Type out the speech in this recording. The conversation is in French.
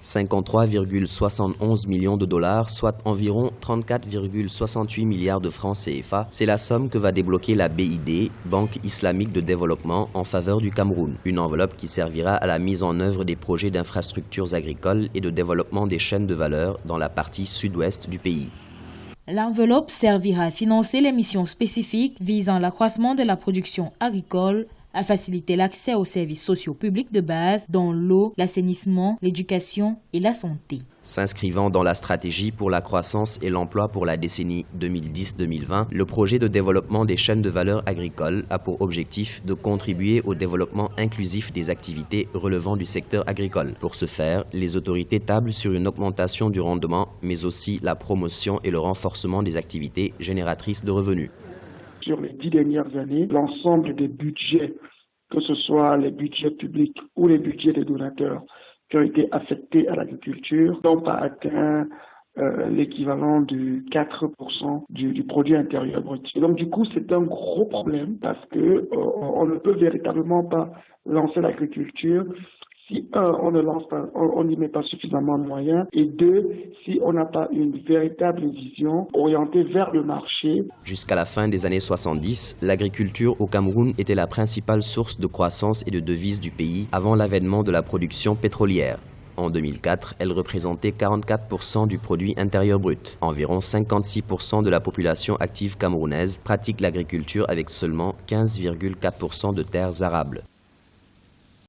53,71 millions de dollars, soit environ 34,68 milliards de francs CFA, c'est la somme que va débloquer la BID, Banque islamique de développement, en faveur du Cameroun. Une enveloppe qui servira à la mise en œuvre des projets d'infrastructures agricoles et de développement des chaînes de valeur dans la partie sud-ouest du pays. L'enveloppe servira à financer les missions spécifiques visant l'accroissement de la production agricole, à faciliter l'accès aux services sociaux publics de base, dont l'eau, l'assainissement, l'éducation et la santé. S'inscrivant dans la stratégie pour la croissance et l'emploi pour la décennie 2010-2020, le projet de développement des chaînes de valeur agricoles a pour objectif de contribuer au développement inclusif des activités relevant du secteur agricole. Pour ce faire, les autorités tablent sur une augmentation du rendement, mais aussi la promotion et le renforcement des activités génératrices de revenus. Sur les 10 dernières années, l'ensemble des budgets, que ce soit les budgets publics ou les budgets des donateurs qui ont été affectés à l'agriculture, n'ont pas atteint l'équivalent de 4% du produit intérieur brut. Et donc du coup, c'est un gros problème parce que on ne peut véritablement pas lancer l'agriculture si, un, on n'y met pas suffisamment de moyens, et deux, si on n'a pas une véritable vision orientée vers le marché. Jusqu'à la fin des années 70, l'agriculture au Cameroun était la principale source de croissance et de devises du pays avant l'avènement de la production pétrolière. En 2004, elle représentait 44% du produit intérieur brut. Environ 56% de la population active camerounaise pratique l'agriculture avec seulement 15,4% de terres arables.